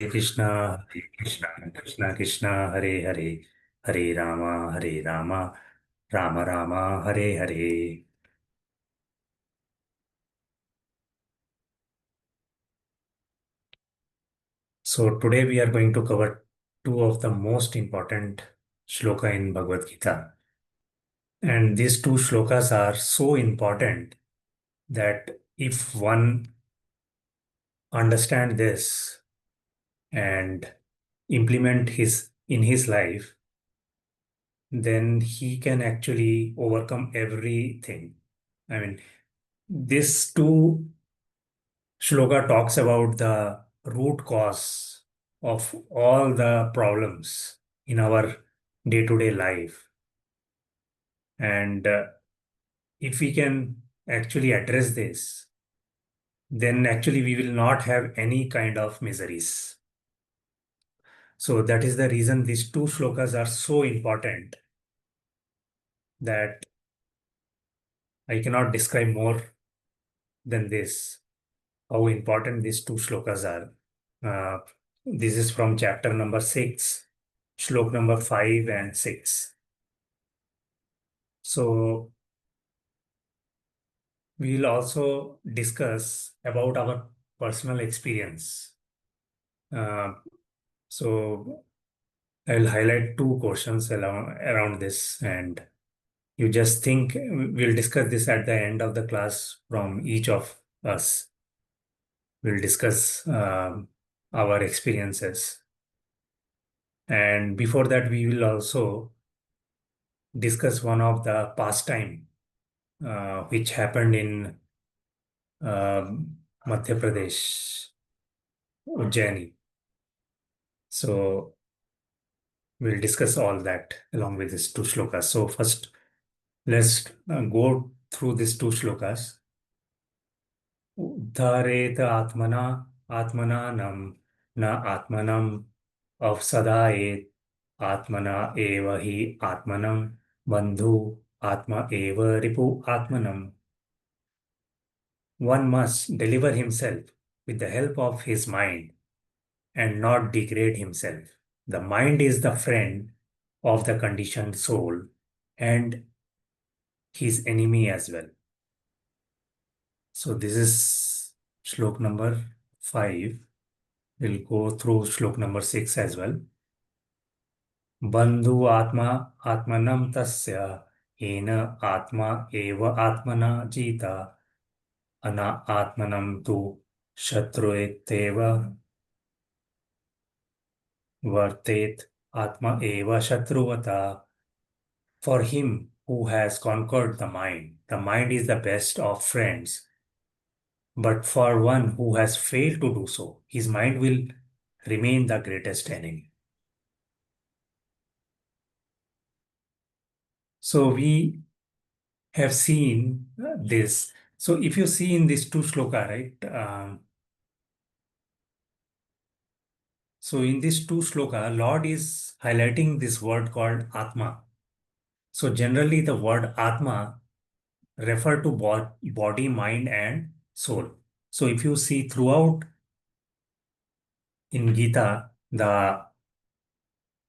Hare Krishna, Krishna Krishna, Hare Hare, Hare Rama, Rama Rama, Hare Hare. So today we are going to cover two of the most important shloka in Bhagavad Gita. And these two shlokas are so important that if one understand this and implement his in his life, then he can actually overcome everything. I mean, this two shloka talks about the root cause of all the problems in our day-to-day life. And if we can actually address this, then actually we will not have any kind of miseries. So that is the reason these two shlokas are so important that I cannot describe more than this, how important these two shlokas are. This is from chapter number 6, shlok number 5 and 6. So we will also discuss about our personal experience. Uh, so I will highlight two questions around this, and you just think we'll discuss this at the end of the class from each of us. We'll discuss our experiences. And before that, we will also discuss one of the pastime which happened in Madhya Pradesh, Ujjaini. So we'll discuss all that along with these two shlokas. So first, let's go through these two shlokas. Udharet atmana atmananam na atmanam avsadayet atmana eva hi atmanam bandhu atma eva ripu atmanam. One must deliver himself with the help of his mind and not degrade himself. The mind is the friend of the conditioned soul and his enemy as well. So this is shlok number 5. We'll go through shlok number 6 as well. Bandhu atma atmanam tasya ena atma eva atmana jita ana atmanam tu shatrueteva vartet atma eva shatruvata. For him who has conquered the mind is the best of friends. But for one who has failed to do so, his mind will remain the greatest enemy. So we have seen this. So if you see in this two shloka, right? So in this two shloka, Lord is highlighting this word called Atma. So generally the word Atma refer to body, mind, and soul. So if you see throughout in Gita, the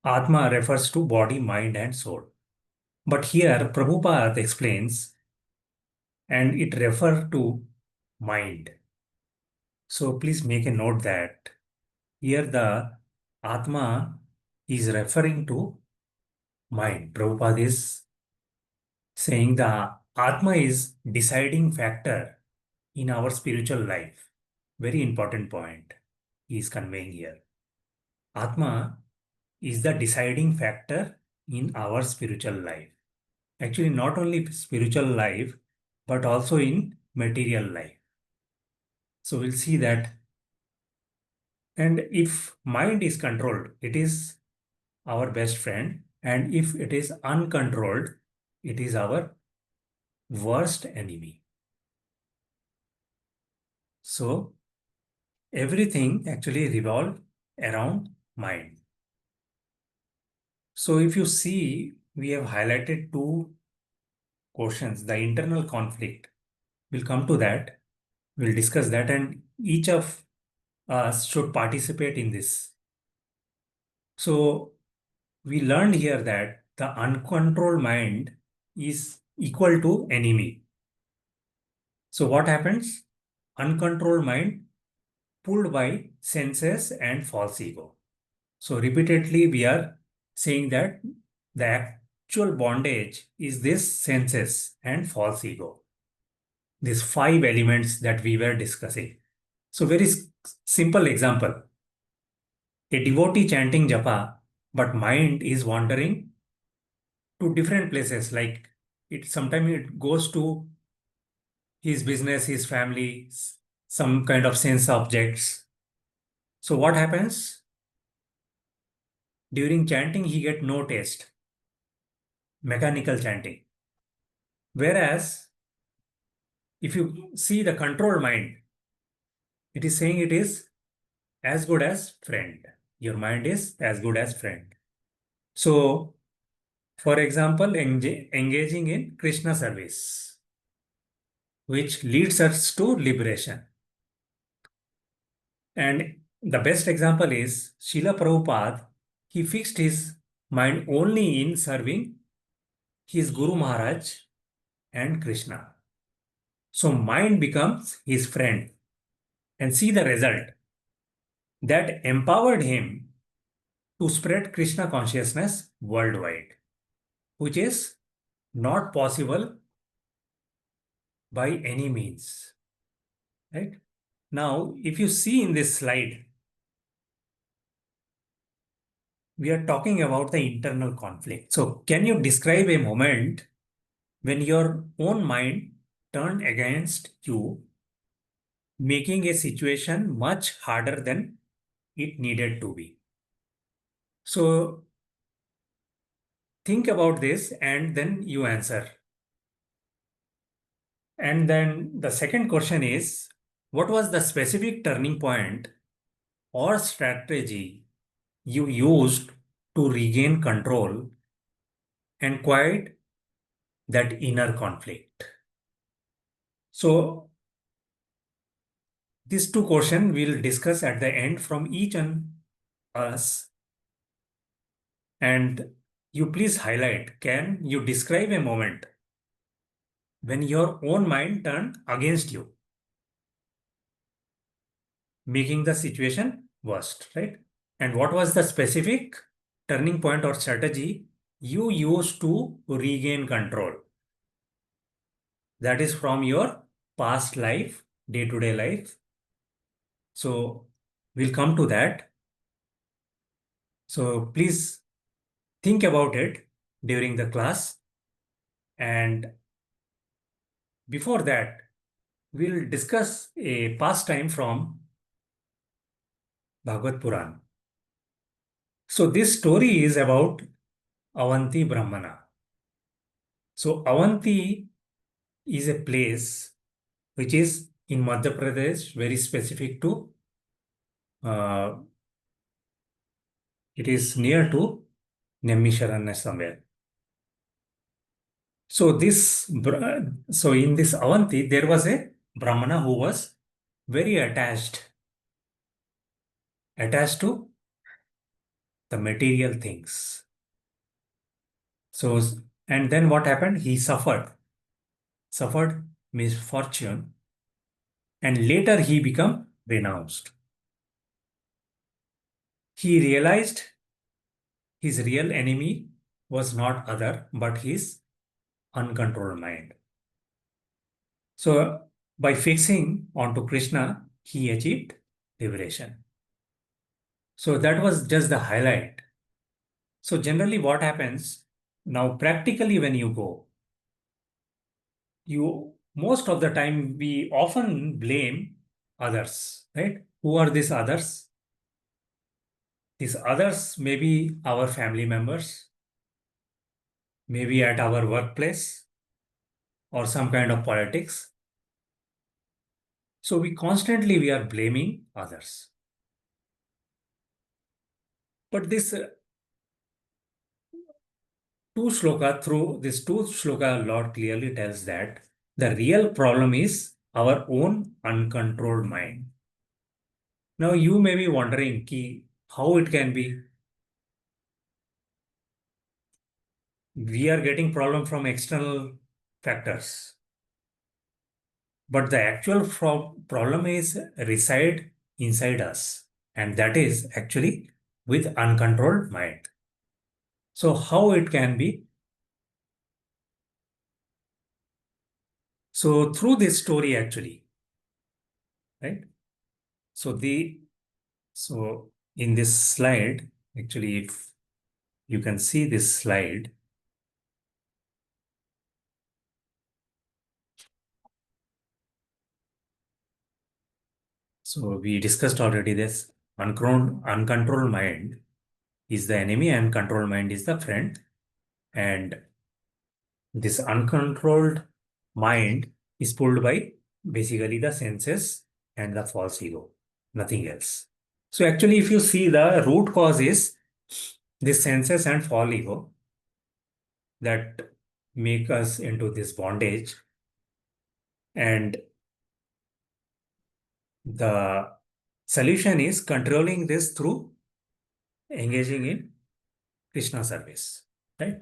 Atma refers to body, mind, and soul. But here Prabhupada explains, and it refers to mind. So please make a note that here the Atma is referring to mind. Prabhupada is saying the Atma is deciding factor in our spiritual life. Very important point he is conveying here. Atma is the deciding factor in our spiritual life. Actually, not only spiritual life, but also in material life. So we'll see that. And if mind is controlled, it is our best friend. And if it is uncontrolled, it is our worst enemy. So everything actually revolves around mind. So if you see, we have highlighted two questions, the internal conflict. We'll come to that. We'll discuss that, and each of us should participate in this. So we learned here that the uncontrolled mind is equal to enemy. So what happens? Uncontrolled mind pulled by senses and false ego. So repeatedly we are saying that the actual bondage is this senses and false ego. These 5 elements that we were discussing. So very simple example. A devotee chanting japa, but mind is wandering to different places. Like it sometimes it goes to his business, his family, some kind of sense objects. So what happens? During chanting, he get no taste, mechanical chanting. Whereas if you see the control mind, it is saying it is as good as friend. Your mind is as good as friend. So, for example, engaging in Krishna service, which leads us to liberation. And the best example is Srila Prabhupada. He fixed his mind only in serving his Guru Maharaj and Krishna. So mind becomes his friend. And see the result. That empowered him to spread Krishna consciousness worldwide, which is not possible by any means. Right? Now, if you see in this slide, we are talking about the internal conflict. So, can you describe a moment when your own mind turned against you, making a situation much harder than it needed to be? So, think about this and then you answer. And then the second question is, what was the specific turning point or strategy you used to regain control and quiet that inner conflict? So, these 2 questions we'll discuss at the end from each and us. And you please highlight, can you describe a moment when your own mind turned against you, making the situation worst, right? And what was the specific turning point or strategy you used to regain control? That is from your past life, day-to-day life. So we'll come to that. So please think about it during the class. And before that, we'll discuss a pastime from Bhagavad Puran. So this story is about Avanti Brahmana. So Avanti is a place which is in Madhya Pradesh, very specific to, it is near to Naimisharanya somewhere. So in this Avanti, there was a Brahmana who was very attached to the material things. So, and then what happened? He suffered misfortune, and later he became renounced. He realized his real enemy was not other but his uncontrolled mind. So by fixing onto Krishna, he achieved liberation. So that was just the highlight. So generally what happens now practically when you go, most of the time we often blame others, right? Who are these others? These others may be our family members, maybe at our workplace or some kind of politics. So we are blaming others. But this through this two shloka, Lord clearly tells that the real problem is our own uncontrolled mind. Now you may be wondering how it can be. We are getting problem from external factors, but the actual problem is reside inside us, and that is actually with uncontrolled mind. So how it can be? So through this story actually, right? So in this slide, actually, if you can see this slide, so we discussed already this uncontrolled mind is the enemy and controlled mind is the friend. And this uncontrolled mind is pulled by basically the senses and the false ego, nothing else. So actually, if you see, the root cause is this senses and false ego that make us into this bondage. And the solution is controlling this through engaging in Krishna service, right?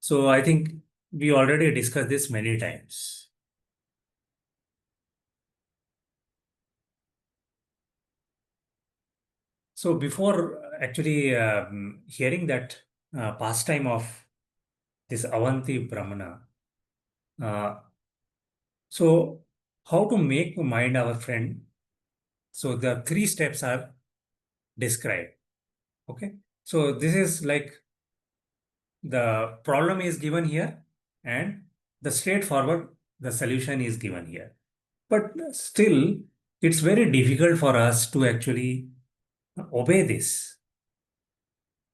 So I think we already discussed this many times. So before actually hearing that pastime of this Avanti Brahmana, uh, so how to make mind our friend? So the three steps are described. Okay. So this is like the problem is given here and the straightforward, the solution is given here. But still, it's very difficult for us to actually obey this.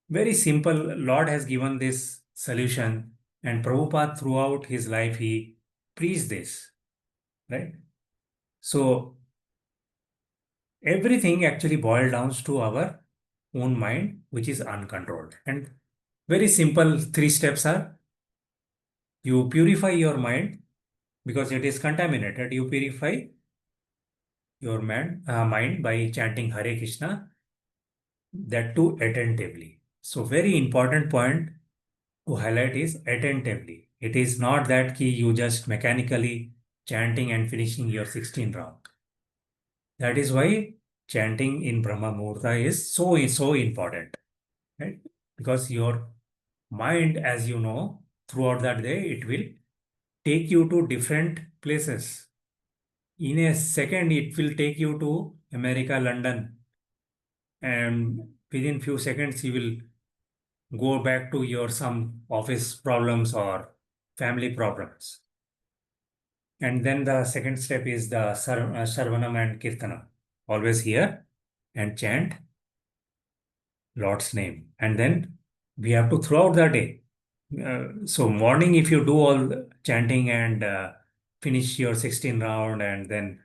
Very simple. Lord has given this solution, and Prabhupada throughout his life he preached this, right? So everything actually boils down to our own mind, which is uncontrolled. And very simple three steps are: you purify your mind because it is contaminated. You purify your mind by chanting Hare Krishna, that too attentively. So very important point to highlight is attentively. It is not that you just mechanically chanting and finishing your 16 round. That is why chanting in Brahma Muhurta is so important, right? Because your mind, as you know, throughout that day, it will take you to different places. In a second, it will take you to America, London, and within few seconds, you will go back to your some office problems or family problems. And then the second step is the Sarvanam and Kirtanam. Always hear and chant Lord's name. And then we have to throughout the day. So morning, if you do all the chanting and finish your 16 round and then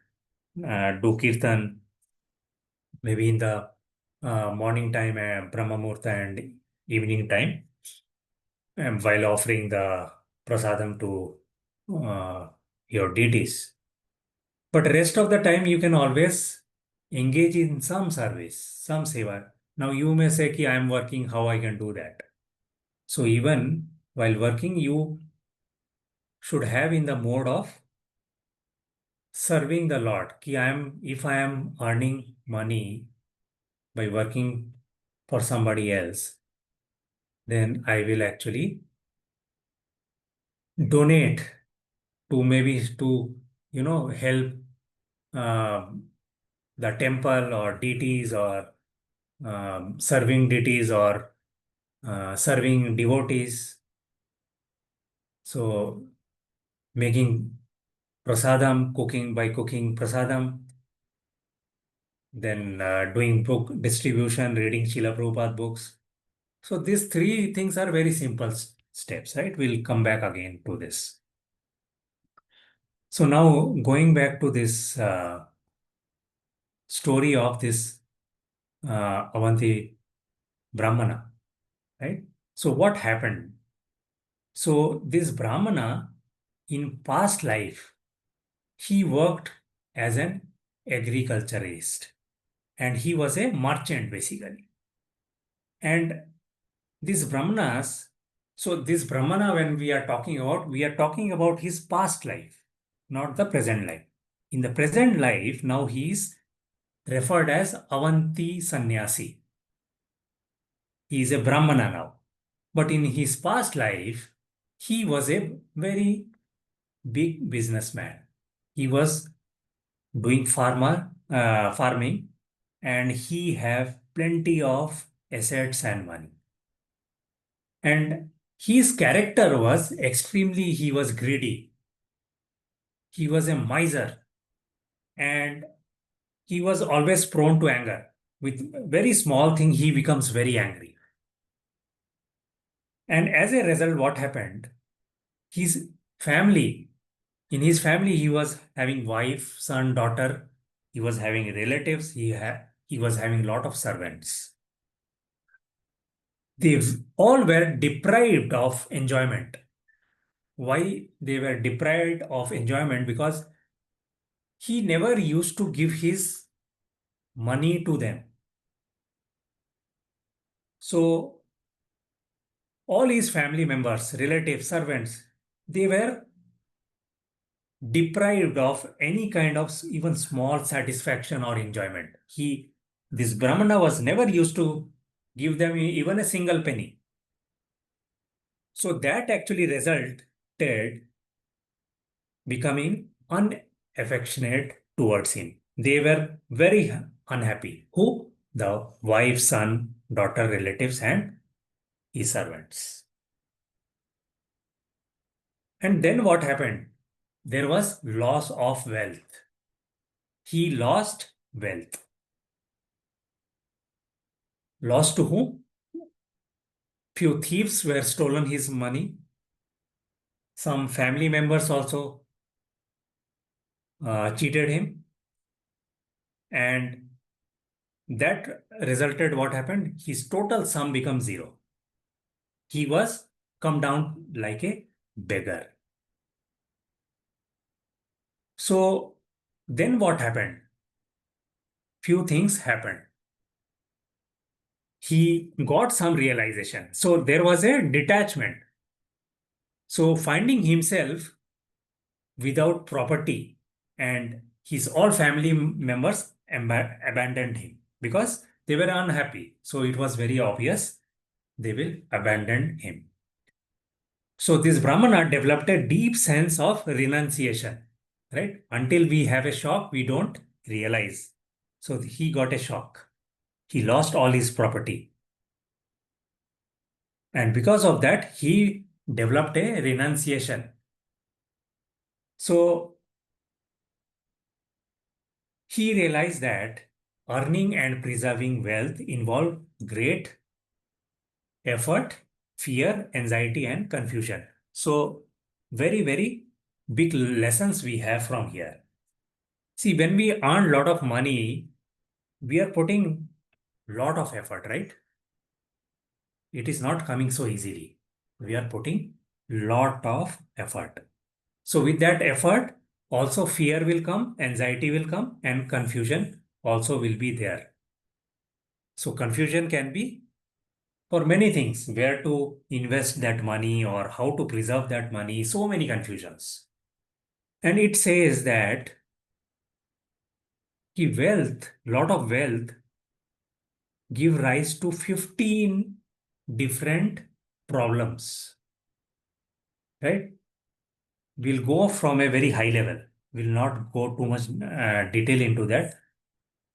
do Kirtan, maybe in the morning time, Brahma Muhurta and evening time, while offering the prasadam to uh, your deities. But rest of the time, you can always engage in some service, some seva. Now you may say, ki, I am working, how I can do that? So even while working, you should have in the mode of serving the Lord. Ki if I am earning money by working for somebody else, then I will actually donate to maybe to, help uh, the temple or deities or serving deities or serving devotees. So making prasadam, cooking by cooking prasadam, then doing book distribution, reading Srila Prabhupada books. So these three things are very simple steps, right? We'll come back again to this. So now going back to this story of this Avanti Brahmana, right? So what happened? So this Brahmana in past life, he worked as an agriculturist. and he was a merchant basically. And these Brahmanas, so this Brahmana, when we are talking about his past life, not the present life. In the present life, now he is referred as Avanti Sannyasi. He is a Brahmana now. But in his past life, he was a very big businessman. He was doing farming, and he have plenty of assets and money. And his character was he was greedy. He was a miser, and he was always prone to anger. With very small thing, he becomes very angry. And as a result, what happened? His family, in his family, he was having wife, son, daughter. He was having relatives. He was having lot of servants. They all were deprived of enjoyment. Why they were deprived of enjoyment? Because he never used to give his money to them. So all his family members, relatives, servants, they were deprived of any kind of even small satisfaction or enjoyment. This Brahmana was never used to give them even a single penny. So that actually resulted becoming unaffectionate towards him. They were very unhappy. Who? The wife, son, daughter, relatives, and his servants. And then what happened? There was loss of wealth. He lost wealth. Lost to whom? Few thieves were stolen his money. Some family members also cheated him. And that resulted, what happened? His total sum becomes zero. He was come down like a beggar. So then what happened? Few things happened. He got some realization. So there was a detachment. So finding himself without property, and his all family members abandoned him because they were unhappy. So it was very obvious they will abandon him. So this Brahmana developed a deep sense of renunciation, right? Until we have a shock, we don't realize. So he got a shock. He lost all his property. And because of that, he developed a renunciation. So he realized that earning and preserving wealth involve great effort, fear, anxiety, and confusion. So very, very big lessons we have from here. See, when we earn a lot of money, we are putting lot of effort, right? It is not coming so easily. We are putting lot of effort. So with that effort, also fear will come, anxiety will come, and confusion also will be there. So confusion can be for many things, where to invest that money or how to preserve that money, so many confusions. And it says that lot of wealth give rise to 15 different problems, right? We'll go from a very high level. We'll not go too much detail into that.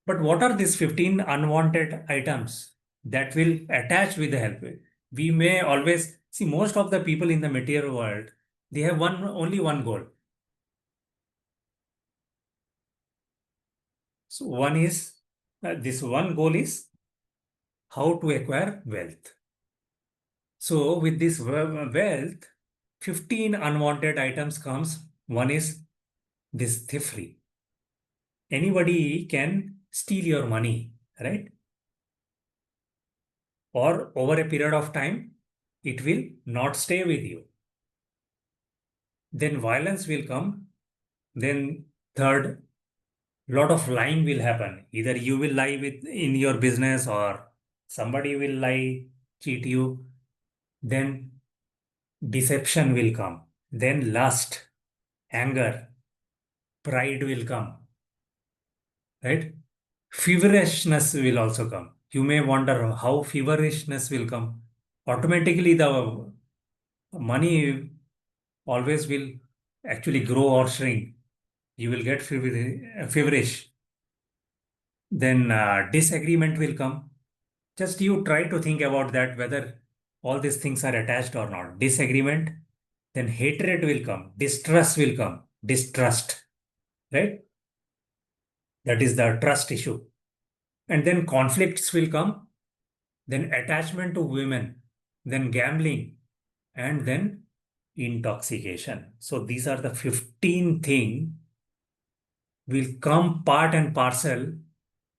But what are these 15 unwanted items that will attach with the help? We may always see most of the people in the material world, they have only one goal. So this one goal is how to acquire wealth. So with this wealth, 15 unwanted items comes. One is this thievery. Anybody can steal your money, right? Or over a period of time, it will not stay with you. Then violence will come. Then third, lot of lying will happen. Either you will lie in your business, or somebody will lie, cheat you. Then deception will come. Then lust, anger, pride will come, right? Feverishness will also come. You may wonder how feverishness will come. Automatically, the money always will actually grow or shrink. You will get feverish. Then disagreement will come. Just you try to think about that, whether all these things are attached or not. Disagreement, then hatred will come, distrust will come, distrust, right? That is the trust issue. And then conflicts will come, then attachment to women, then gambling, and then intoxication. So these are the 15 things will come part and parcel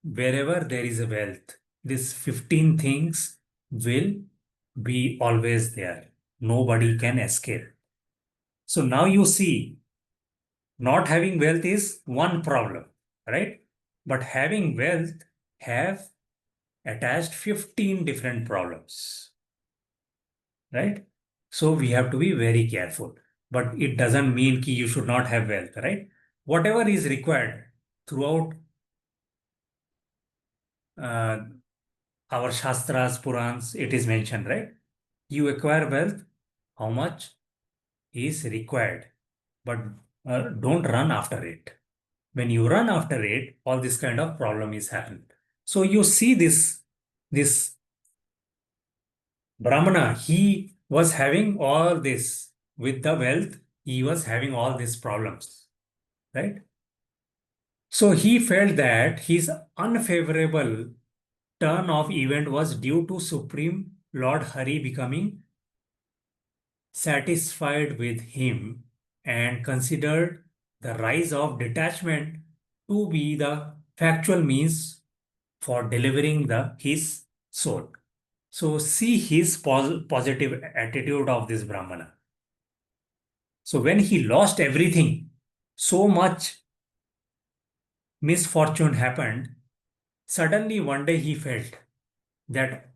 wherever there is a wealth. These 15 things will be always there. Nobody can escape. So now you see, not having wealth is one problem, right? But having wealth have attached 15 different problems, right? So we have to be very careful. But it doesn't mean that you should not have wealth, right? Whatever is required throughout uh, our Shastras, Purans, it is mentioned, right? You acquire wealth, how much is required, but don't run after it. When you run after it, all this kind of problem is happening. So you see this Brahmana, he was having all this with the wealth, he was having all these problems, right? So he felt that his unfavorable turn of event was due to Supreme Lord Hari becoming satisfied with him and considered the rise of detachment to be the factual means for delivering his soul. So see his positive attitude of this Brahmana. So when he lost everything, so much misfortune happened, suddenly one day he felt that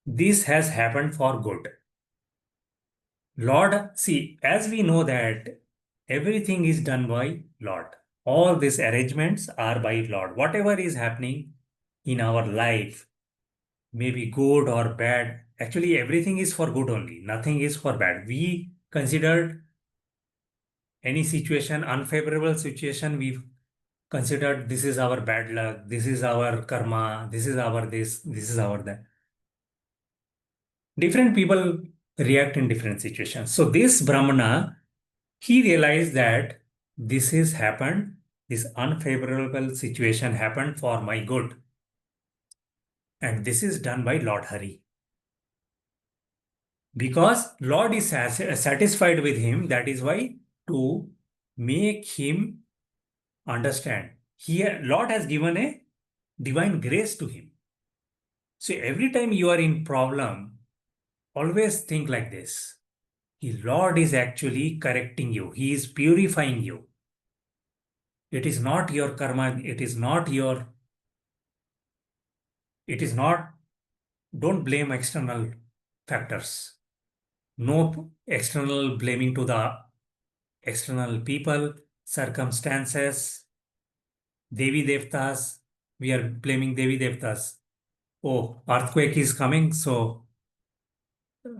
this has happened for good. Lord, see, as we know that everything is done by Lord. All these arrangements are by Lord. Whatever is happening in our life, maybe good or bad, actually everything is for good only. Nothing is for bad. We considered any situation, unfavorable situation, we considered this is our bad luck, this is our karma, this is our this is our that. Different people react in different situations. So this Brahmana, he realized that this has happened, this unfavorable situation happened for my good. And this is done by Lord Hari. Because Lord is satisfied with him, that is why to make him understand. Here, Lord has given a divine grace to him. So every time you are in problem, always think like this. The Lord is actually correcting you. He is purifying you. It is not your karma. It is not, don't blame external factors. No external blaming to the external people, circumstances, Devi Devtas. We are blaming Devi Devtas. Oh, earthquake is coming, so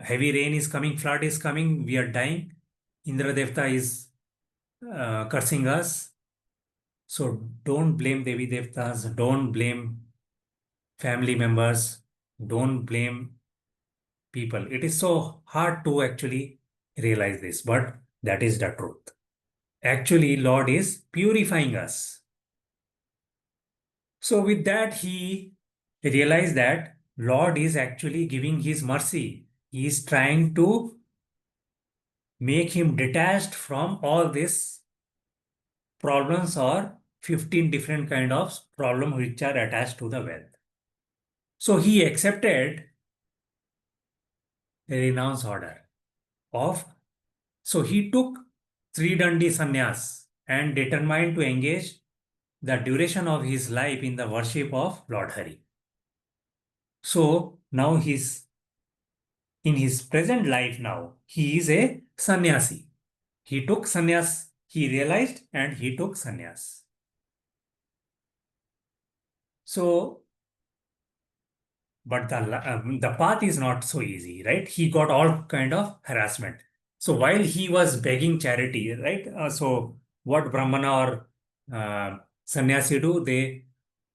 heavy rain is coming, flood is coming, we are dying. Indra Devta is cursing us. So don't blame Devi Devtas, don't blame family members, don't blame people. It is so hard to actually realize this, but that is the truth. Actually, Lord is purifying us. So with that, he realized that Lord is actually giving his mercy. He is trying to make him detached from all these problems or 15 different kind of problems which are attached to the wealth. So he accepted a renounce order of, so he took three dandi sannyas and determined to engage the duration of his life in the worship of Lord Hari. So now in his present life now, he is a sannyasi. He took sannyas, he realized and he took sannyas. So, but the path is not so easy, right? He got all kind of harassment. So while he was begging charity, right? So what Brahmana or sannyasi do, they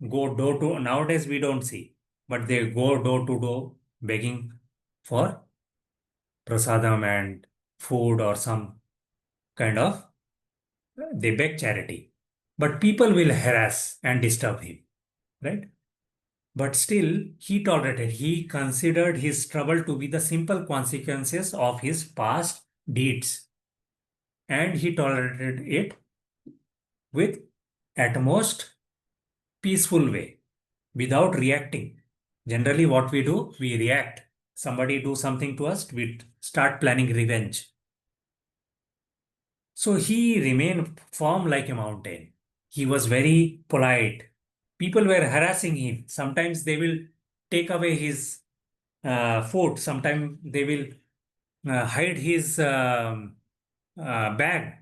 go door to, nowadays we don't see, but they go door to door begging for prasadam and food or some kind of, they beg charity. But people will harass and disturb him, right? But still, he tolerated. He considered his trouble to be the simple consequences of his past deeds. And he tolerated it with at most peaceful way, without reacting. Generally, what we do, we react. Somebody do something to us, we start planning revenge. So he remained firm like a mountain. He was very polite. People were harassing him. Sometimes they will take away his food. Sometimes they will hide his bag,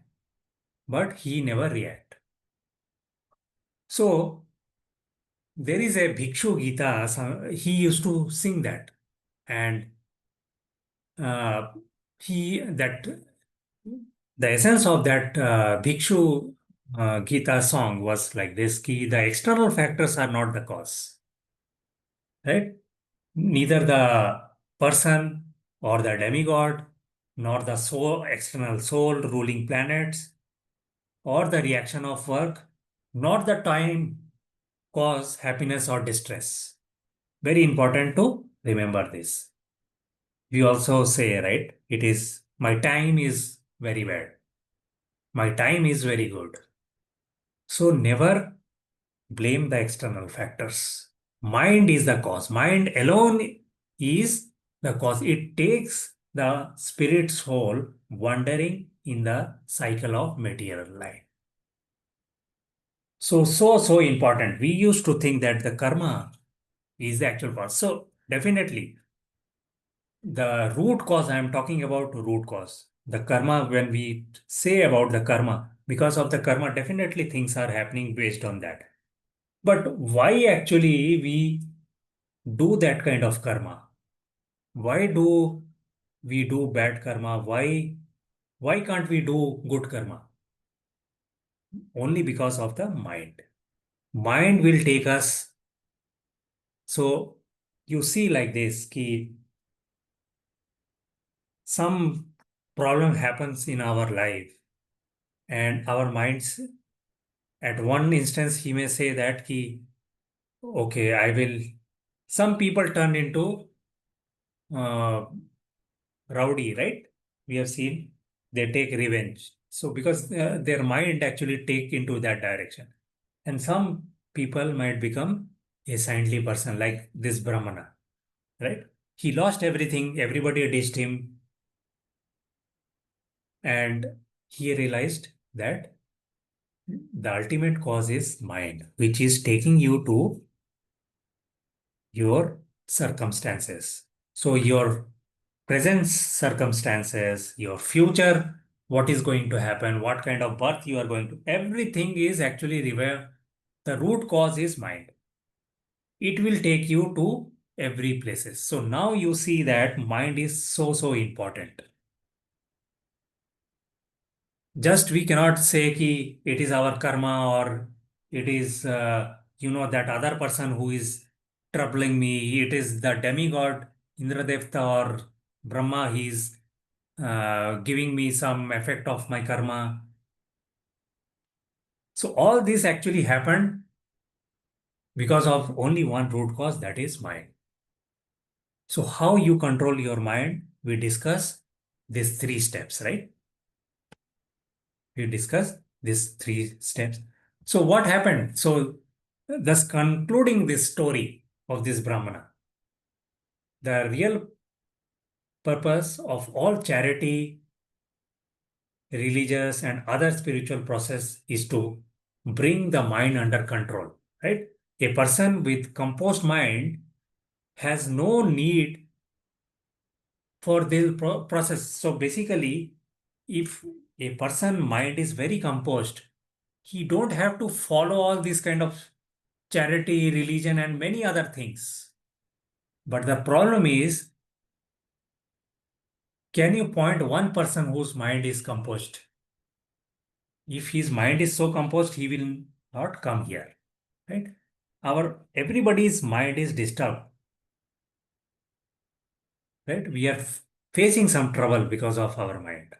but he never react. So there is a Bhikshu Gita. He used to sing that, and uh, he that the essence of that Bhikshu Gita song was like this: ki the external factors are not the cause, right? Neither the person or the demigod, nor the soul, external soul ruling planets, or the reaction of work, nor the time cause happiness or distress. Very important to remember this. We also say, right, it is my time is very bad. My time is very good. So never blame the external factors. Mind is the cause. Mind alone is the cause. It takes the spirit soul wandering in the cycle of material life. So important. We used to think that the karma is the actual cause. So definitely the root cause, I am talking about root cause. The karma, when we say about the karma, because of the karma, definitely things are happening based on that. But why actually we do that kind of karma? Why do we do bad karma? Why can't we do good karma? Only because of the mind. Mind will take us. So you see like this, ki some problem happens in our life and our minds, at one instance he may say that ki, okay, I will, some people turn into uh, rowdy, right? We have seen they take revenge. So because their mind actually take into that direction. And some people might become a saintly person like this Brahmana, right? He lost everything, everybody ditched him, and he realized that the ultimate cause is mind, which is taking you to your circumstances. So your present circumstances, your future, what is going to happen, what kind of birth you are going to, everything is actually revealed. The root cause is mind. It will take you to every places. So now you see that mind is so important. Just we cannot say ki it is our karma or it is that other person who is troubling me. It is the demigod Indradevta or Brahma. He is giving me some effect of my karma. So all this actually happened because of only one root cause, that is mind. So how you control your mind? We discuss these three steps, right? We discuss these three steps. So what happened? So thus concluding this story of this Brahmana, the real purpose of all charity, religious and other spiritual process is to bring the mind under control, right? A person with composed mind has no need for this process. So basically, if a person mind is very composed, he don't have to follow all these kind of charity, religion, and many other things. But the problem is, can you point one person whose mind is composed? If his mind is so composed, he will not come here, right? Our everybody's mind is disturbed, right? We are facing some trouble because of our mind.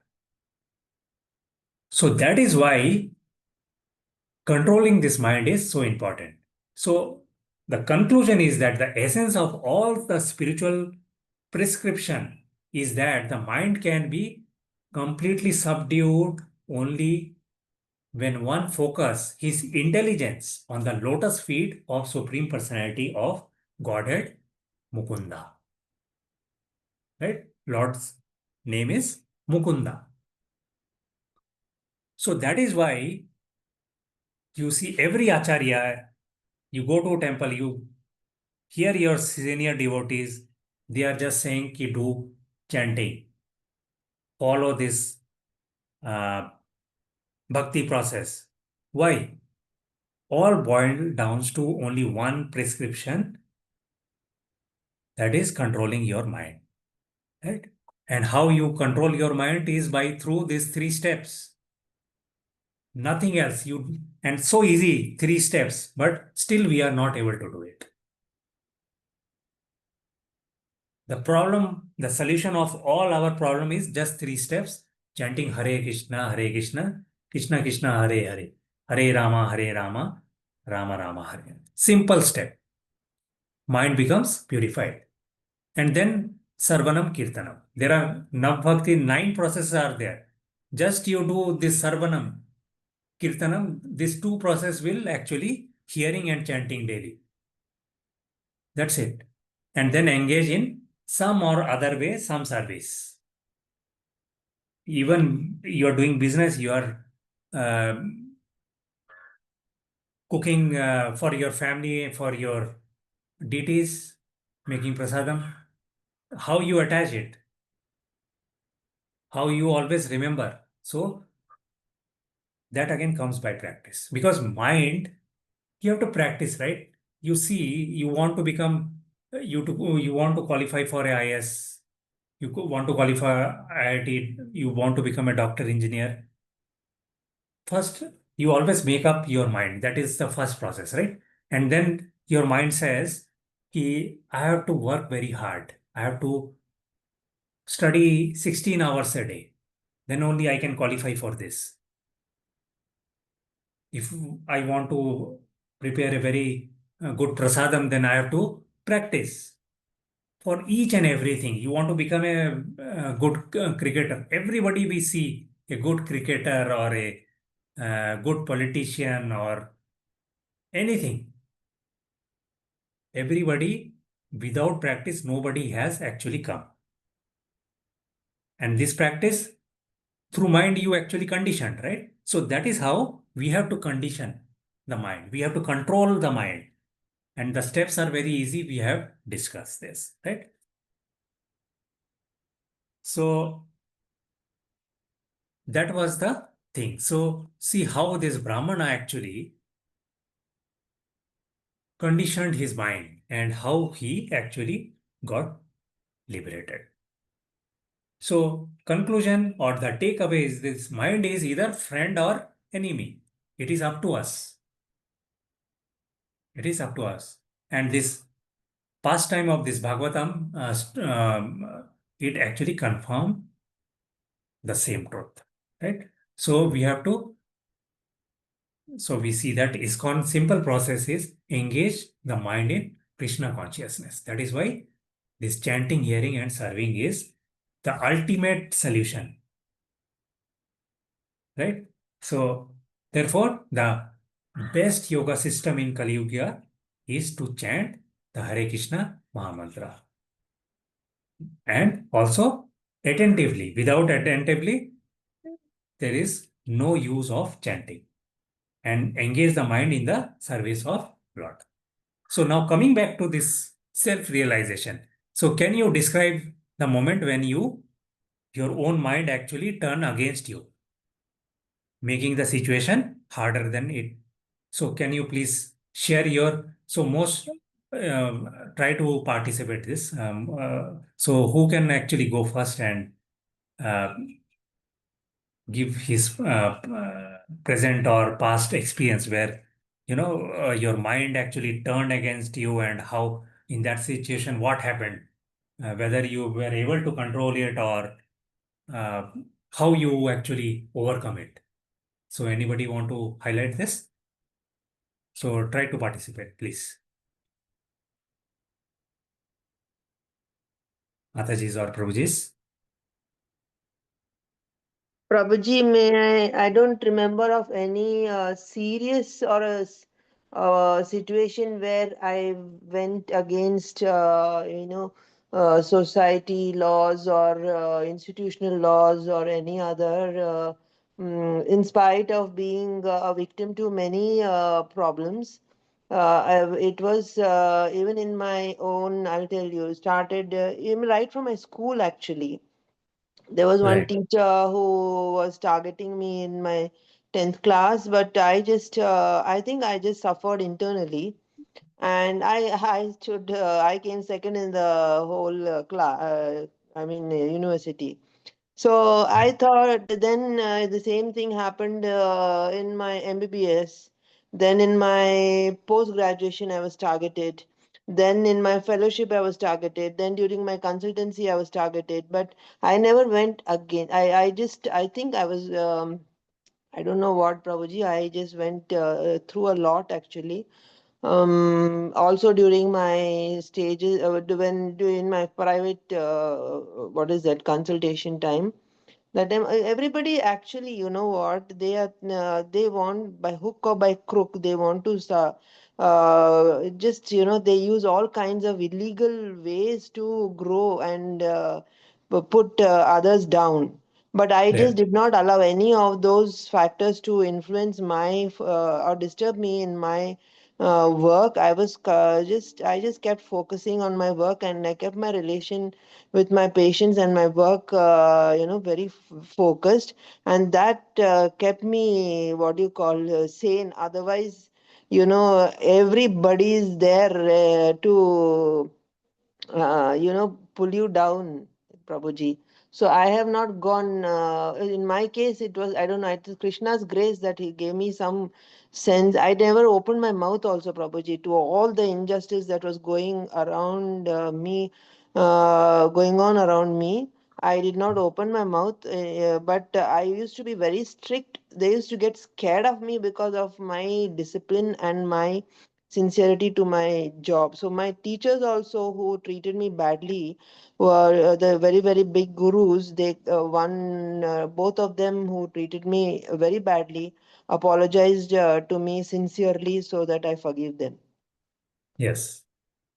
So that is why controlling this mind is so important. So the conclusion is that the essence of all the spiritual prescription is that the mind can be completely subdued only when one focus his intelligence on the lotus feet of Supreme Personality of Godhead Mukunda. Right? Lord's name is Mukunda. So that is why you see every Acharya, you go to a temple, you hear your senior devotees, they are just saying ki do chanting, follow this uh, bhakti process. Why? All boiled down to only one prescription, that is controlling your mind. Right? And how you control your mind is by through these three steps. Nothing else. And so easy, three steps, but still we are not able to do it. The problem, the solution of all our problem is just three steps: chanting Hare Krishna, Krishna Krishna, Hare Hare, Hare Rama, Rama Rama, Hare. Simple step. Mind becomes purified. And then Sarvanam Kirtanam. There are Navbhakti, 9 processes are there. Just you do this Sarvanam, Kirtanam, these two processes will actually hearing and chanting daily. That's it. And then engage in some or other way, some service. Even you are doing business, you are cooking for your family, for your deities, making prasadam. How you attach it, how you always remember. So that again comes by practice, because mind, you have to practice, right? You see, you want to become, you want to qualify for a IS, want to qualify IIT, you want to become a doctor, engineer. First, you always make up your mind. That is the first process, right? And then your mind says, I have to work very hard. I have to study 16 hours a day. Then only I can qualify for this. If I want to prepare a very good prasadam, then I have to practice for each and everything. You want to become a good cricketer. Everybody we see a good cricketer or a good politician or anything. Everybody, without practice, nobody has actually come. And this practice, through mind, you actually conditioned, right? So that is how we have to condition the mind. We have to control the mind. And the steps are very easy. We have discussed this, right? So that was the thing. So see how this Brahmana actually conditioned his mind and how he actually got liberated. So conclusion or the takeaway is this: mind is either friend or enemy. It is up to us. It is up to us. And this pastime of this Bhagavatam, it actually confirms the same truth, right? So we have to, so we see that ISKCON simple process is engage the mind in Krishna consciousness. That is why this chanting, hearing, and serving is the ultimate solution, right? So therefore, the best yoga system in Kali Yuga is to chant the Hare Krishna Mahamantra. And also attentively. Without attentively, there is no use of chanting. and engage the mind in the service of Lord. So now coming back to this self-realization. So can you describe the moment when your own mind actually turn against you, making the situation harder than it? So can you please share your, so most try to participate this. So who can actually go first and uh, give his present or past experience where your mind actually turned against you, and how in that situation what happened, whether you were able to control it, or uh, how you actually overcome it. So anybody want to highlight this? So try to participate, please. Mataji's or Prabhuji's. Prabhuji, I don't remember of any serious or situation where I went against, society laws or institutional laws or any other, in spite of being a victim to many problems. It was even in my own, I'll tell you, started even right from my school actually. There was one Right. teacher who was targeting me in my 10th class, but I think I just suffered internally. And I came second in the whole class, university. So I thought then the same thing happened in my MBBS. Then in my post graduation, I was targeted. Then in my fellowship, I was targeted. Then during my consultancy, I was targeted. But I never went again. I think I was, I don't know what, Prabhuji. I just went through a lot actually. Also during my stages, when doing my private, what is that, consultation time, that time everybody actually, you know what, they want by hook or by crook, they want to just, they use all kinds of illegal ways to grow and put others down. But I just Right. did not allow any of those factors to influence my or disturb me in my work. I just kept focusing on my work, and I kept my relation with my patients and my work, very focused, and that kept me, what do you call, sane. Otherwise, everybody is there to pull you down, Prabhuji. So I have not gone. In my case, it was, I don't know. It is Krishna's grace that he gave me some sense. I never opened my mouth also, Prabhuji, to all the injustice that was going around me, going on around me. I did not open my mouth, but I used to be very strict. They used to get scared of me because of my discipline and my sincerity to my job. So my teachers also who treated me badly were the very, very big gurus. Both of them who treated me very badly apologized to me sincerely so that I forgive them. Yes.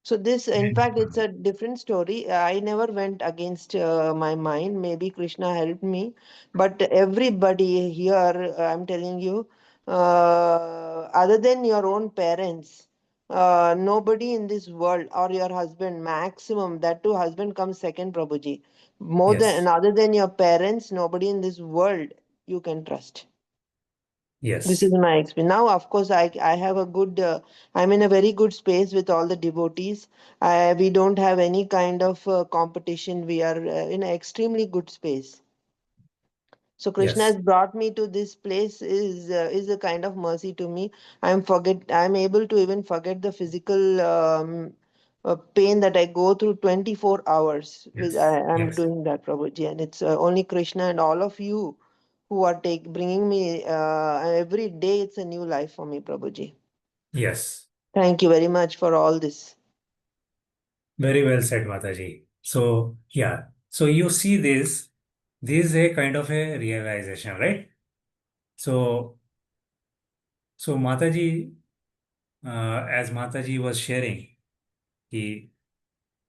So this, in And, fact, it's a different story. I never went against my mind. Maybe Krishna helped me, but everybody here, I'm telling you, other than your own parents, nobody in this world, or your husband, maximum, that too, husband comes second, Prabhuji. More than, yes. other than your parents, nobody in this world you can trust. This is Yes. my experience. Now, of course, I have a good, I'm in a very good space with all the devotees. We don't have any kind of competition. We are in an extremely good space. So Krishna has Yes. brought me to this place is a kind of mercy to me. I'm able to even forget the physical pain that I go through 24 hours with Yes. I'm Yes. doing that, Prabhuji, and it's only Krishna and all of you who are bringing me every day. It's a new life for me, Prabhuji. Yes. Thank you very much for all this. Very well said, Mataji. So, yeah. So you see this is a kind of a realization, right? So, so Mataji, as Mataji was sharing, he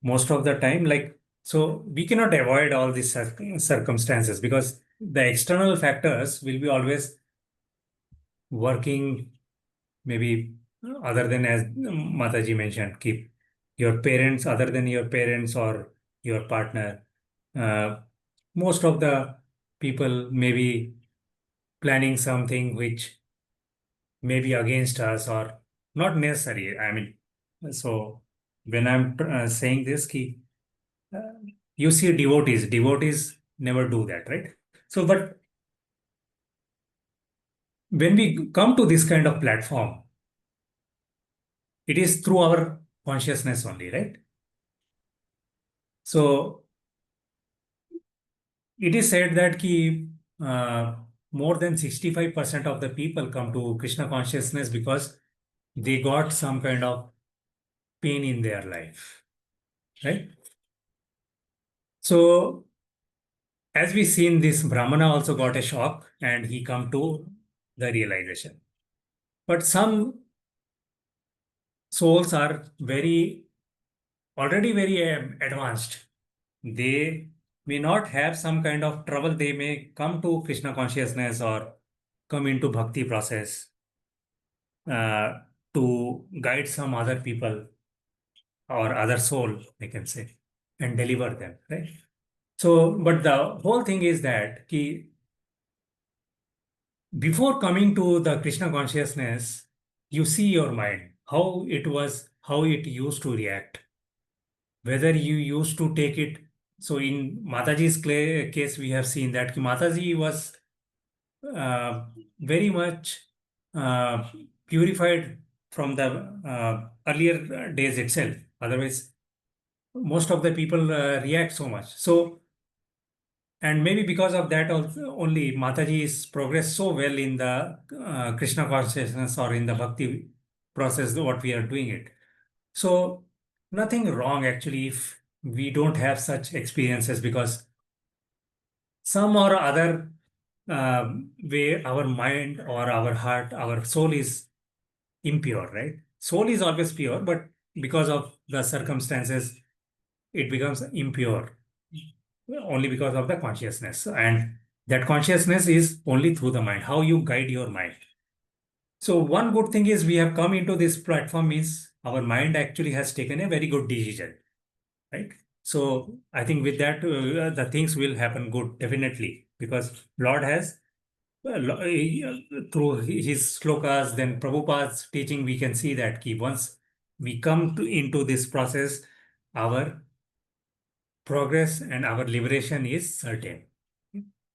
most of the time, like, so we cannot avoid all these circumstances because the external factors will be always working, maybe other than, as Mataji mentioned, keep your parents, other than your parents or your partner. Most of the people may be planning something which may be against us or not necessary. I mean, so when I'm saying this, uh, you see devotees never do that, right? So, but when we come to this kind of platform, it is through our consciousness only, right? So it is said that uh, more than 65% of the people come to Krishna consciousness because they got some kind of pain in their life, right? So as we seen, this Brahmana also got a shock and he come to the realization. But some souls are already very advanced. They may not have some kind of trouble. They may come to Krishna consciousness or come into bhakti process uh, to guide some other people or other soul, I can say, and deliver them, right? So, but the whole thing is that before coming to the Krishna consciousness, you see your mind, how it used to react, whether you used to take it. So in Mataji's case, we have seen that Mataji was very much uh, purified from the earlier days itself. Otherwise, most of the people react so much. So, and maybe because of that also, only Mataji is progressed so well in the Krishna consciousness or in the bhakti process, what we are doing it. So, nothing wrong actually if we don't have such experiences, because some or other way our mind or our heart, our soul is impure, right? Soul is always pure, but because of the circumstances, it becomes impure only because of the consciousness. And that consciousness is only through the mind, how you guide your mind. So one good thing is we have come into this platform means our mind actually has taken a very good decision, right? So I think with that, the things will happen good, definitely, because Lord has, through his slokas, then Prabhupada's teaching, we can see that once we come into this process, our progress and our liberation is certain.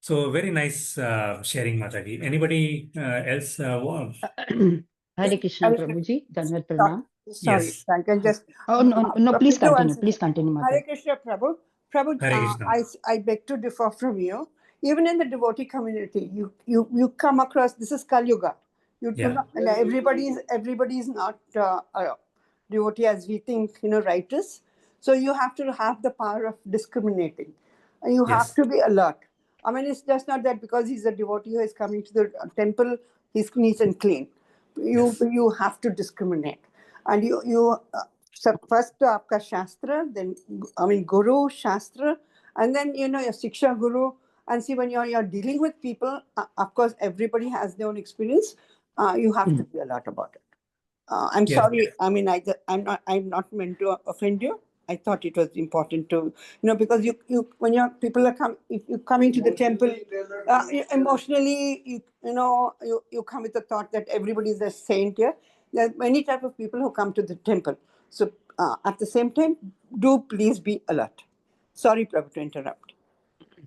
So very nice sharing, Mataji. Anybody else? Hare Krishna, Prabhuji. Dandavat Pranam. Sorry, Yes. I can just. Oh, no, please Prabhu, continue. Please continue, Hare Mother. Krishna, Prabhu. Prabhu, Hare Krishna. I beg to differ from you. Even in the devotee community, you come across, this is Kali Yuga. You do Yeah. not, and everybody is not a devotee as we think, righteous. So you have to have the power of discriminating. And you have Yes. to be alert. I mean, it's just not that because he's a devotee who is coming to the temple, he's neat and clean. Yes. You have to discriminate. And so first aapka shastra, then guru shastra, and then your siksha guru. And see, when you're dealing with people, of course everybody has their own experience. You have to be alert about it. I'm Yes. sorry. I mean, I'm not meant to offend you. I thought it was important to, because when people are if you're coming to the temple, emotionally, you come with the thought that everybody is a saint here. There are many type of people who come to the temple. So at the same time, do please be alert. Sorry, Prabhu, to interrupt.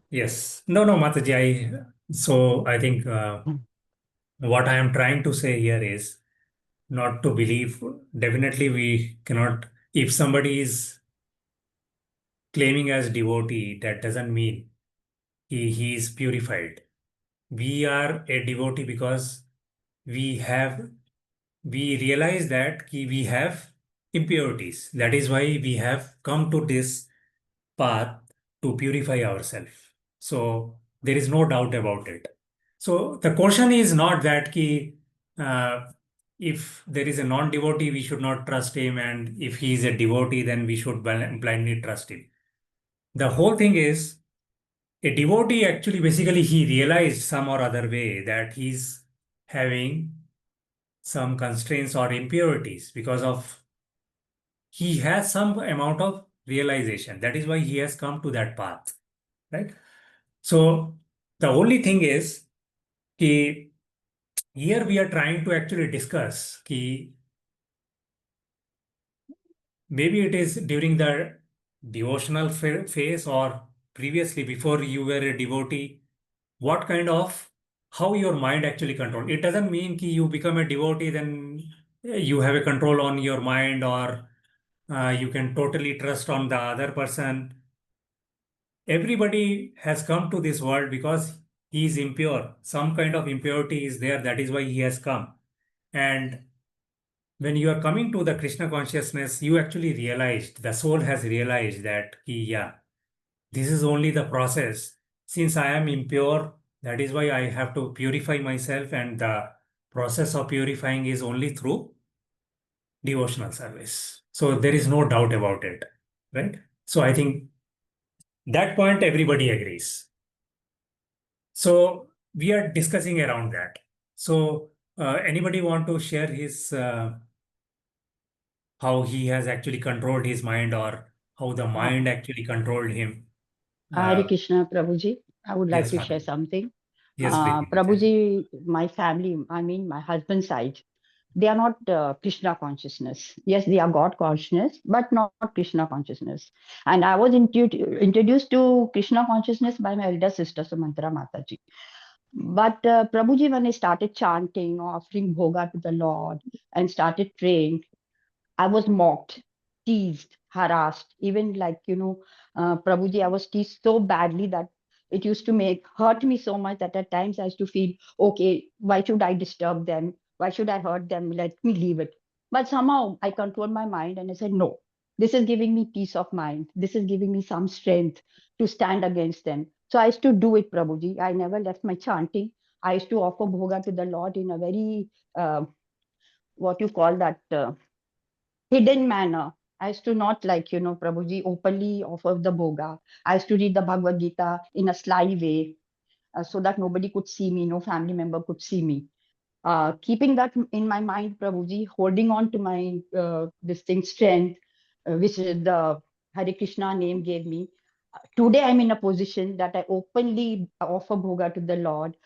Yes. No, Mataji. So I think what I am trying to say here is not to believe. Definitely, we cannot. If somebody is claiming as devotee, that doesn't mean he is purified. We are a devotee because we have we realize that we have impurities. That is why we have come to this path to purify ourselves. So there is no doubt about it. So the question is not that uh, if there is a non-devotee, we should not trust him, and if he is a devotee, then we should blindly trust him. The whole thing is a devotee actually basically he realized some or other way that he's having some constraints or impurities because of he has some amount of realization. That is why he has come to that path, right? So the only thing is कि here we are trying to actually discuss कि maybe it is during the devotional phase or previously before you were a devotee, what kind of how your mind actually control. It doesn't mean कि you become a devotee then you have a control on your mind or you can totally trust on the other person. Everybody has come to this world because he is impure. Some kind of impurity is there. That is why he has come. And when you are coming to the Krishna consciousness, you actually realized, the soul has realized that, yeah, this is only the process. Since I am impure, that is why I have to purify myself, and the process of purifying is only through devotional service. So there is no doubt about it, right? So I think that point everybody agrees. So we are discussing around that. So anybody want to share his how he has actually controlled his mind or how the mind actually controlled him? Hare Krishna, Prabhuji. I would like Yes, to Mataji. share something. Yes, please. Prabhuji, my family, I mean my husband's side, they are not Krishna consciousness. Yes, they are God consciousness, but not Krishna consciousness. And I was introduced to Krishna consciousness by my elder sister, Sumantra Mataji. But Prabhuji, when I started chanting, offering bhoga to the Lord, and started praying, I was mocked, teased, harassed, even Prabhuji, I was teased so badly that it used to hurt me so much that at times I used to feel, okay, why should I disturb them? Why should I hurt them? Let me leave it. But somehow I controlled my mind and I said, no, this is giving me peace of mind. This is giving me some strength to stand against them. So I used to do it, Prabhuji. I never left my chanting. I used to offer bhoga to the Lord in a very, what you call that, hidden manner. I used to not Prabhuji openly offer the bhoga. I used to read the Bhagavad-gītā in a sly way so that nobody could see me, no family member could see me. Keeping that in my mind, Prabhuji, holding on to my this thing strength, which the Hare Krishna name gave me. Today I'm in a position that I openly offer bhoga to the Lord.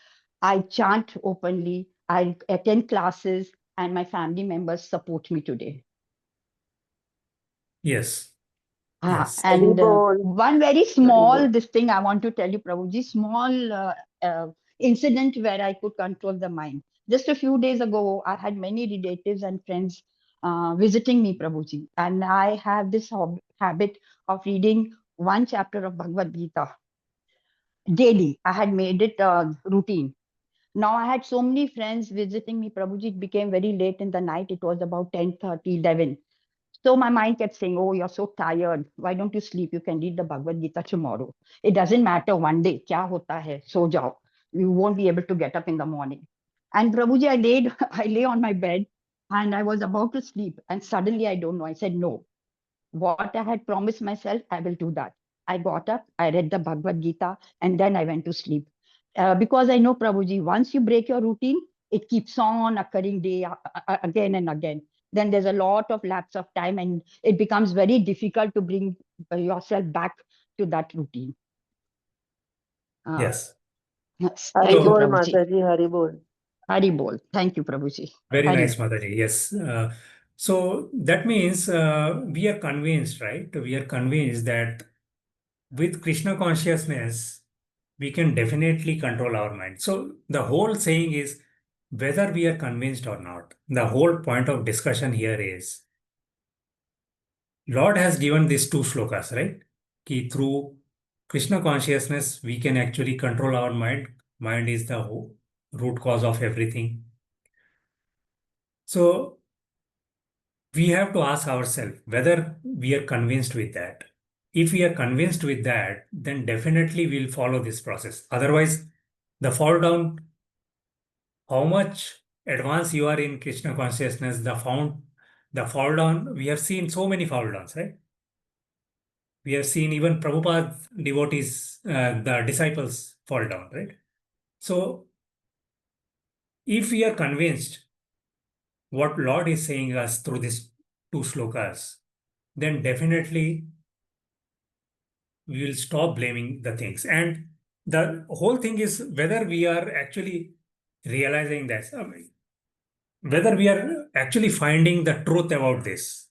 I chant openly. I attend classes, and my family members support me today. Yes. Yes. And Haribol. one very small Haribol. this thing I want to tell you, Prabhuji, small incident where I could control the mind. Just a few days ago, I had many relatives and friends visiting me, Prabhuji, and I have this habit of reading one chapter of Bhagavad-gītā daily. I had made it a routine. Now I had so many friends visiting me, Prabhuji. It became very late in the night. It was about 10:30, 11. So my mind kept saying, oh, you're so tired. Why don't you sleep? You can read the Bhagavad-gītā tomorrow. It doesn't matter one day. Kya hota hai? So jao. You won't be able to get up in the morning. And Prabhuji, I lay on my bed and I was about to sleep. And suddenly, I don't know, I said, no. What I had promised myself, I will do that. I got up, I read the Bhagavad-gītā, and then I went to sleep. Because I know, Prabhuji, once you break your routine, it keeps on occurring again and again. Then there's a lot of lapse of time, and it becomes very difficult to bring yourself back to that routine. Yes. Yes. Thank you, Haribol, Prabhuji. Mataji, Haribol. Haribol. Thank you, Prabhuji. Very Hari. nice, Mataji. Yes. So that means we are convinced, right? We are convinced that with Krishna consciousness, we can definitely control our mind. So the whole saying is whether we are convinced or not. The whole point of discussion here is Lord has given these two shlokas, right? Ki through Krishna consciousness, we can actually control our mind. Mind is the root cause of everything. So we have to ask ourselves whether we are convinced with that. If we are convinced with that, then definitely we'll follow this process. Otherwise, the fall down, how much advanced you are in Krishna consciousness, the fall down, we have seen so many fall downs, right? We have seen even Prabhupada devotees, the disciples fall down, right? So if we are convinced what Lord is saying us through these two slokas, then definitely we will stop blaming the things. And the whole thing is whether we are actually realizing that, whether we are actually finding the truth about this.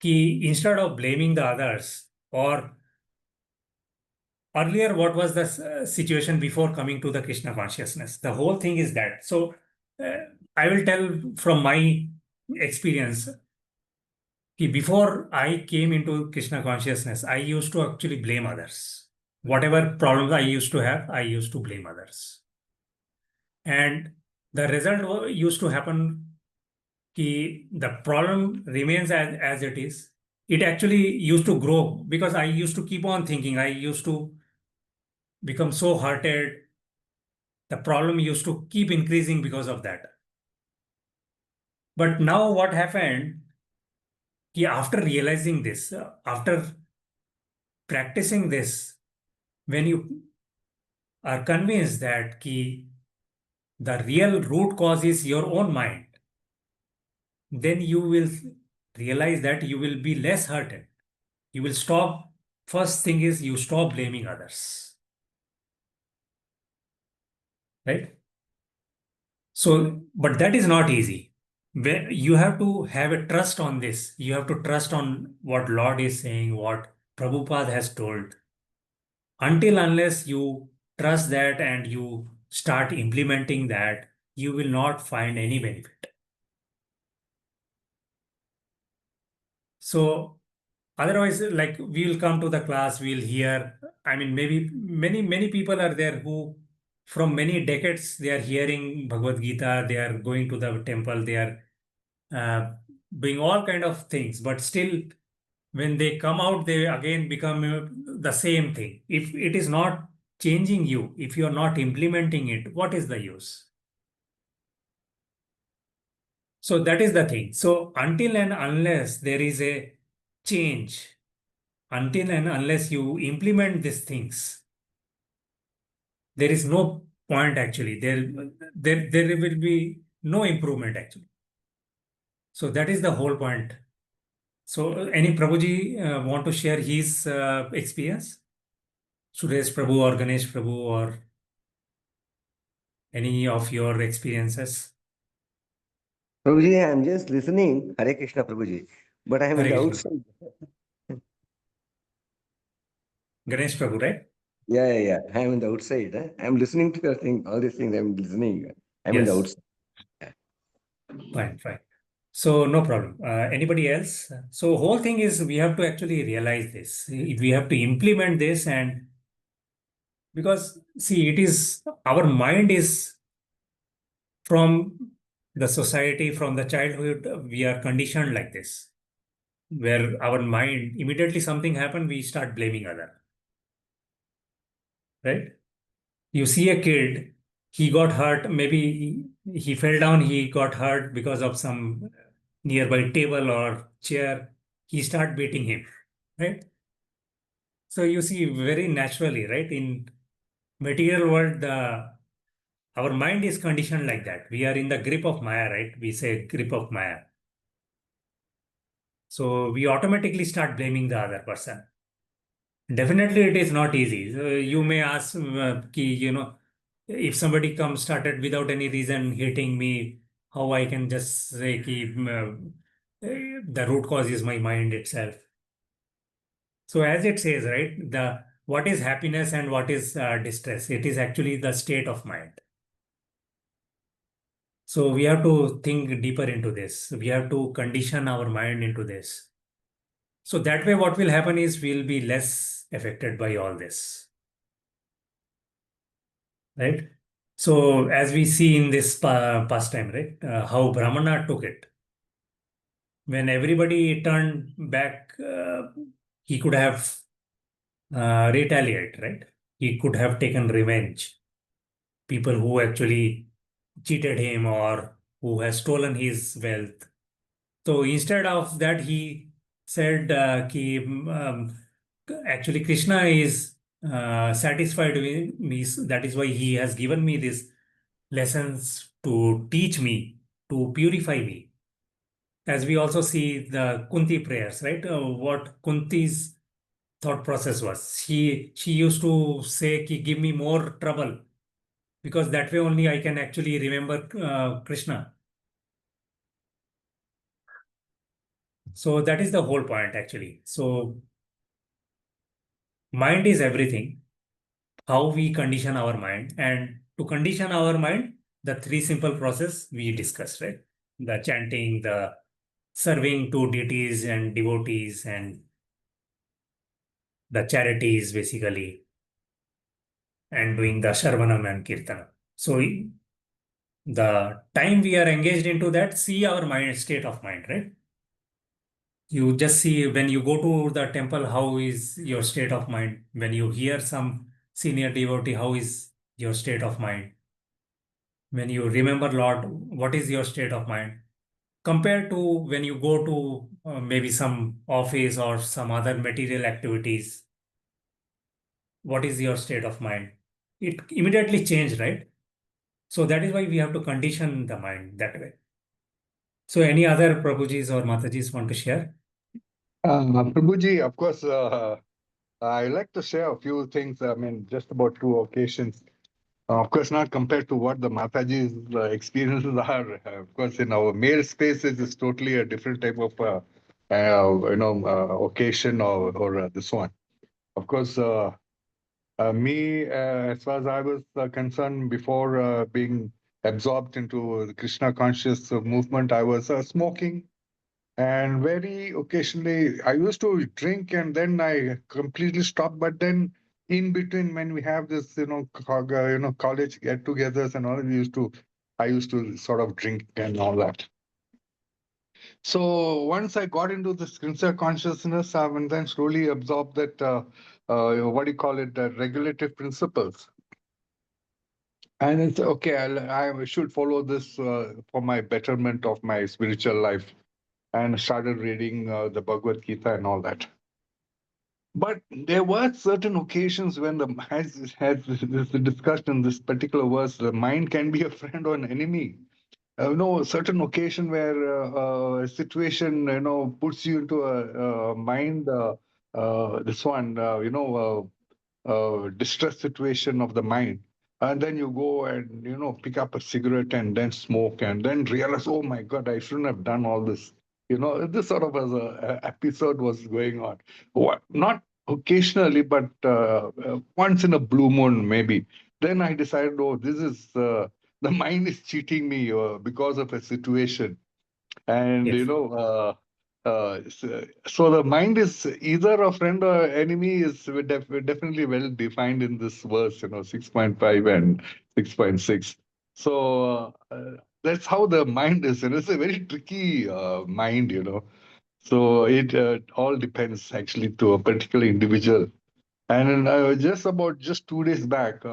Instead of blaming the others, or earlier, what was the situation before coming to the Krishna consciousness? The whole thing is that. So, I will tell from my experience. Before I came into Krishna consciousness, I used to actually blame others. Whatever problems I used to have, I used to blame others. And the result used to happen, the problem remains as it is. It actually used to grow because I used to keep on thinking. I used to become so hurted. The problem used to keep increasing because of that. But now what happened, after realizing this, after practicing this, when you are convinced that the real root cause is your own mind, then you will realize that you will be less hurted. You will stop. First thing is you stop blaming others. Right? So, but that is not easy. You have to have a trust on this. You have to trust on what Lord is saying, what Prabhupada has told. Unless you trust that and you start implementing that, you will not find any benefit. So otherwise, like, we will come to the class, we'll hear, I mean, maybe many people are there who from many decades, they are hearing Bhagavad Gita, they are going to the temple, they are doing all kind of things, but still when they come out, they again become the same thing. If it is not changing you, if you are not implementing it, what is the use? So that is the thing. So until and unless there is a change, until and unless you implement these things, there is no point actually. There will be no improvement actually. So that is the whole point. So any Prabhuji want to share his experience? Suresh Prabhu or Ganesh Prabhu or any of your experiences? Prabhuji, I'm just listening. Hare Krishna, Prabhuji. But I am in Hare the Krishna. outside. Ganesh Prabhu, right? Yeah. I am in the outside. I'm listening to your thing. All these things I'm listening. I'm in the Yes. outside. Fine. So no problem. Anybody else? So whole thing is we have to actually realize this. We have to implement this, and because see, it is our mind is from the society, from the childhood, we are conditioned like this, where our mind immediately something happened, we start blaming other. Right? You see a kid, he got hurt, maybe he fell down, he got hurt because of some nearby table or chair, he start beating him, right? So you see very naturally, right? In material world, our mind is conditioned like that. We are in the grip of Maya, right? We say grip of Maya. So we automatically start blaming the other person. Definitely it is not easy. So you may ask, if somebody comes started without any reason hitting me, how I can just say the root cause is my mind itself. So as it says, right, what is happiness and what is distress? It is actually the state of mind. So we have to think deeper into this. We have to condition our mind into this. So that way what will happen is we'll be less affected by all this. Right? So as we see in this pastime, right, how Brahmana took it. When everybody turned back, he could have retaliated, right? He could have taken revenge. People who actually cheated him or who has stolen his wealth. So instead of that, he said, actually Krishna is satisfied with me. That is why he has given me these lessons to teach me to purify me. As we also see the Kunti prayers, right? What Kunti's thought process was. She used to say, "Ki, give me more trouble, because that way only I can actually remember Krishna." So that is the whole point actually. So mind is everything. How we condition our mind, and to condition our mind, the three simple process we discussed, right? The chanting, the serving to deities and devotees, and the charities basically, and doing the Sharvanam and Kirtana. So the time we are engaged into that, see our mind, state of mind, right? You just see when you go to the temple, how is your state of mind? When you hear some senior devotee, how is your state of mind? When you remember Lord, what is your state of mind? Compared to when you go to maybe some office or some other material activities, what is your state of mind? It immediately changed, right? So that is why we have to condition the mind that way. So any other Prabhujis or Matajis want to share? Prabhuji, of course, I like to share a few things. I mean, just about two occasions. Of course, not compared to what the Mataji's experiences are. Of course, in our male spaces, it's totally a different type of, occasion or this one. Of course, me, as far as I was concerned, before being absorbed into the Krishna conscious movement, I was smoking. And very occasionally, I used to drink and then I completely stopped. But then in between, when we have this, college get-togethers and all, I used to sort of drink and all that. So once I got into this Krishna consciousness, I and then slowly absorbed that, what do you call it, regulative principles. And it's okay, I should follow this for my betterment of my spiritual life. And started reading the Bhagavad-gītā and all that. But there were certain occasions when as this discussion, this particular verse, the mind can be a friend or an enemy. Certain occasion where a situation, puts you into a mind, distress situation of the mind. And then you go and, pick up a cigarette and then smoke and then realize, oh my God, I shouldn't have done all this. This sort of as a episode was going on. Not occasionally, but once in a blue moon, maybe. Then I decided, oh, this is, the mind is cheating me because of a situation. And, Yes. So the mind is either a friend or enemy is definitely well defined in this verse, 6.5 and 6.6. So that's how the mind is. And it's a very tricky mind, So it all depends actually to a particular individual. And just 2 days back,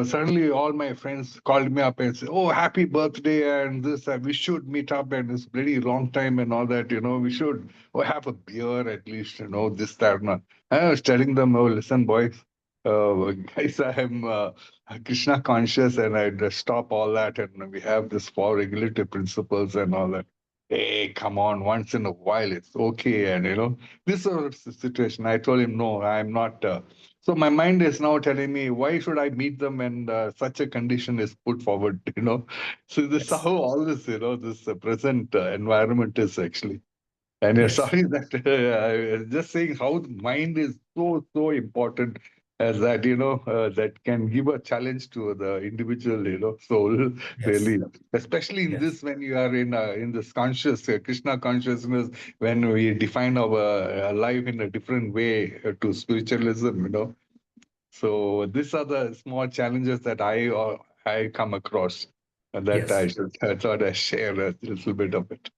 suddenly all my friends called me up and said, oh, happy birthday and this, and we should meet up and it's very long time and all that, we should have a beer at least, this, that, and I was telling them, oh, listen, boys, guys, I am Krishna conscious and I'd stop all that and we have this 4 regulative principles and all that. Hey, come on, once in a while, it's okay. And, this sort of situation, I told him, no, I'm not... So my mind is now telling me, why should I meet them when such a condition is put forward, So this is Yes. how all this, this present environment is actually. And Yes. sorry that I was just saying how the mind is so important as that, that can give a challenge to the individual, soul, Yes. really. Especially in Yes. this, when you are in this conscious, Krishna consciousness, when we define our life in a different way to spiritualism, So these are the small challenges that I come across and that Yes. I thought I share a little bit of it.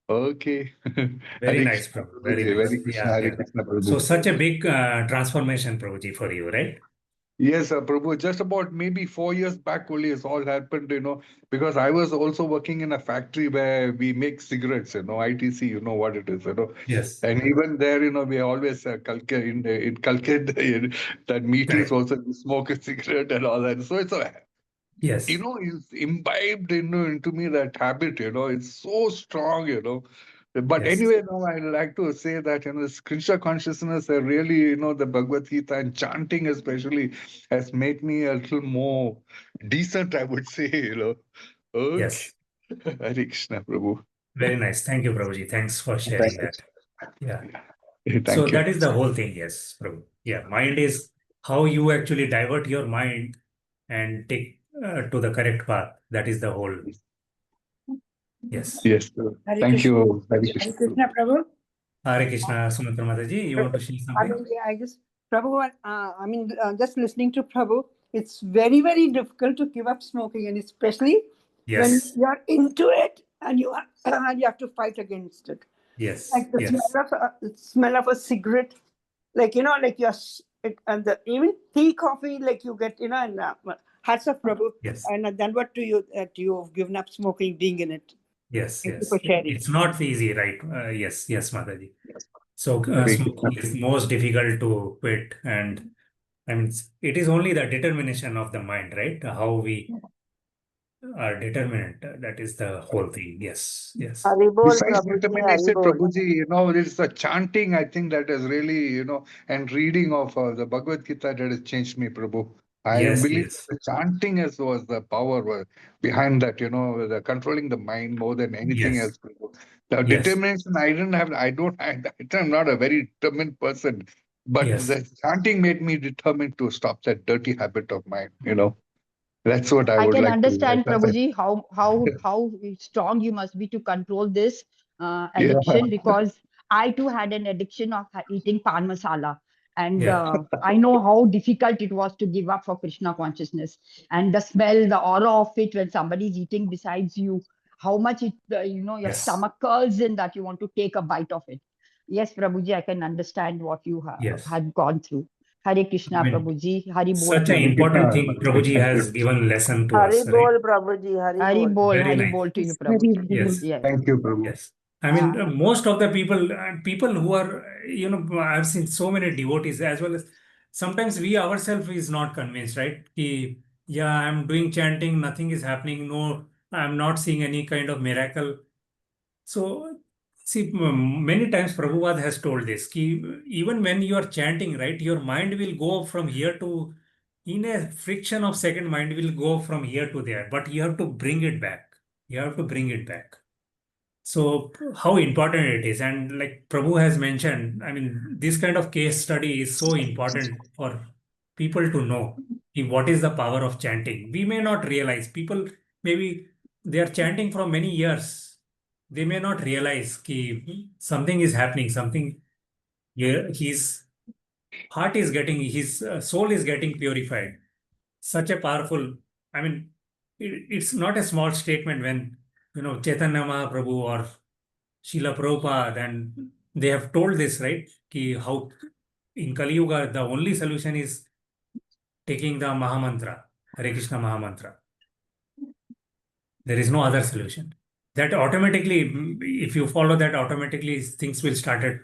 Okay. Very Hare nice, Krishna, Prabhu. Very Prabhuji. nice. Hare Krishna, Yeah, Hare yeah. Krishna, So Prabhu. such a big transformation, Prabhuji, for you, right? Yes, Prabhu, just about maybe 4 years back only it's all happened, because I was also working in a factory where we make cigarettes, ITC, you know what it is, Yes. And even there, we always inculcate that meetings Correct. also you smoke a cigarette and all that. So it's Yes. Is imbibed into me, that habit, it's so strong, But Yes. anyway, now I like to say that, this Krishna consciousness, really, the Bhagavad Gita and chanting especially has made me a little more decent, I would say, Okay. Yes. Hare Krishna, Prabhu. Very nice. Thank you, Prabhuji. Thanks for sharing that. Yeah. Thank So you. that is the whole thing. Yes, Prabhu. Yeah. Mind is how you actually divert your mind and take to the correct path. That is the whole. Yes. Yes, sir. Hare Thank Krishna. you. Hare Hare Krishna. Krishna, Prabhu. Hare Krishna, Sumitra Mataji. You want to share I something? mean, yeah, Prabhu, just listening to Prabhu, it's very, very difficult to give up smoking, and especially when Yes. you're into it and you have to fight against it. Yes. Like the Yes. smell of a cigarette, like and even tea, coffee, like you get, and hats of Prabhu. Yes. And then what do you've given up smoking, being in it? Yes. Thank you Yes. for sharing. It's not easy, right? Yes. Yes, Mataji. So Hare smoking Krishna. is most difficult to quit, and I mean it is only the determination of the mind, right? How we are determined. That is the whole thing. Yes. Yes. Haribol, Besides Prabhuji, determination, Haribol. Prabhuji, it's the chanting, I think, that has really, and reading of the Bhagavad Gita that has changed me, Prabhu. I Yes. believe Yes. the chanting was the power behind that, the controlling the mind more than anything Yes. else, Prabhu. The Yes. determination, I'm not a very determined person, but Yes. the chanting made me determined to stop that dirty habit of mine, That's what I I would can like to. understand, That's it. Prabhuji, how strong you must be to control this Yeah. addiction, because I too had an addiction of eating pan masala. And Yeah. I know how difficult it was to give up for Krishna consciousness. And the smell, the aura of it when somebody's eating besides you, how much it, your Yes. stomach curls in that you want to take a bite of it. Yes, Prabhuji, I can understand what you Yes. had gone through. Hare Krishna, I mean, Prabhuji. Hari Bol, such an Hare Prabhuji. important Krishna, thing Prabhuji. Prabhuji Thank has you. given lesson to us, right? Haribol, Prabhuji, Hari Haribol. Bol, Very Hari nice. Bol to you, Very Prabhuji. Yes. Yes. Thank you, Prabhu. Yes. I mean, most of the people who are, I've seen so many devotees as well as sometimes we ourselves is not convinced, right? Yeah, I'm doing chanting, nothing is happening. No, I'm not seeing any kind of miracle. So, see, many times Prabhupada has told this, even when you are chanting, right, your mind will go from here to, in a friction of second, mind will go from here to there, but you have to bring it back. You have to bring it back. So how important it is, and like Prabhu has mentioned, I mean, this kind of case study is so important for people to know what is the power of chanting. We may not realize, people maybe they are chanting for many years. They may not realize ki something is happening, something, yeah, his heart is getting, his soul is getting purified. Such a powerful, I mean, it's not a small statement when, Chaitanya Mahaprabhu or Srila Prabhupada, and they have told this, right? How in Kali Yuga, the only solution is taking the Mahamantra, Hare Krishna Mahamantra. There is no other solution. That automatically, if you follow that, automatically things will start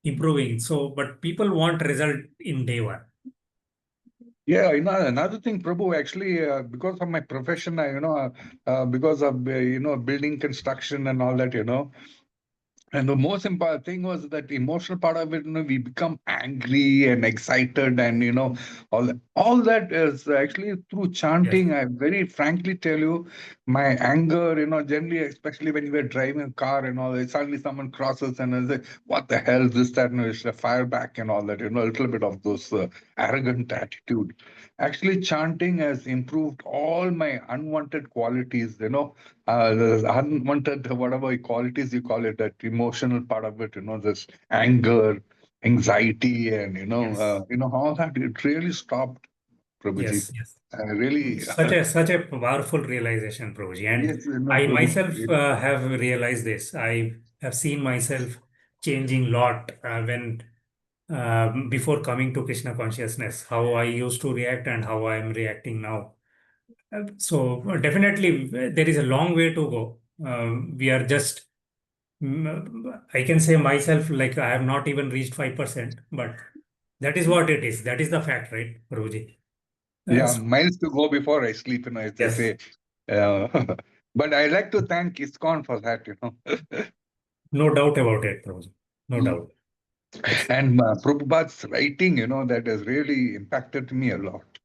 improving. So, but people want result in day one. Yeah, another thing, Prabhu, actually, because of my profession, because of, building construction and all that, and the most important thing was that emotional part of it, we become angry and excited, and all that is actually through Yes. chanting. I very frankly tell you, my anger, generally, especially when you were driving a car and all that, suddenly someone crosses and I say, "What the hell is this?" That, it's a fire back and all that, a little bit of those arrogant attitude. Actually, chanting has improved all my unwanted qualities, the unwanted, whatever qualities you call it, that emotional part of it, this anger, anxiety, and Yes. all that. It really stopped, Prabhuji. Yes. Yes. Really. Such a powerful realization, Prabhuji. And Yes, I Prabhu. myself have realized this. I have seen myself changing a lot when before coming to Krishna consciousness, how I used to react and how I am reacting now. So definitely there is a long way to go. We are just, I can say myself, like I have not even reached 5%, but that is what it is. That is the fact, right, Prabhuji? Yeah, miles to go before I sleep, as they Yes. say. But I like to thank ISKCON for that, No doubt about it, Prabhuji. No doubt. Yes. And Prabhupada's writing, that has really impacted me a lot.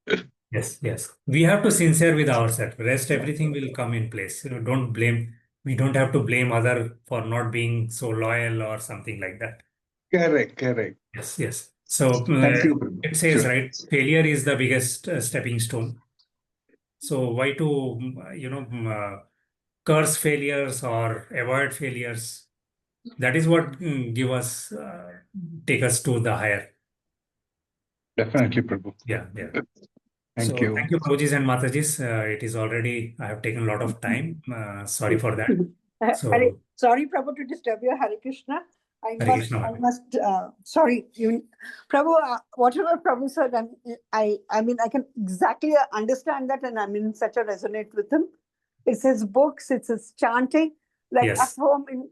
Yes, yes. We have to sincere with ourselves. Rest, everything will come in place. Don't blame. We don't have to blame other for not being so loyal or something like that. Correct. Yes, yes. So Thank you, Prabhu. it says, Sure. right, failure is the biggest stepping stone. So why to, curse failures or avoid failures? That is what take us to the higher. Definitely, Prabhu. Yeah, yeah. Thank So you. thank you, Prabhujis and Matajis. It is already, I have taken a lot of time. Sorry for that. So, Sorry, Prabhu, to disturb you. Hare Krishna. Hare Krishna. Sorry, Prabhu, whatever Prabhu said, I mean, I can exactly understand that, and I'm in such a resonate with him. It's his books, it's his chanting, like Yes. at home, in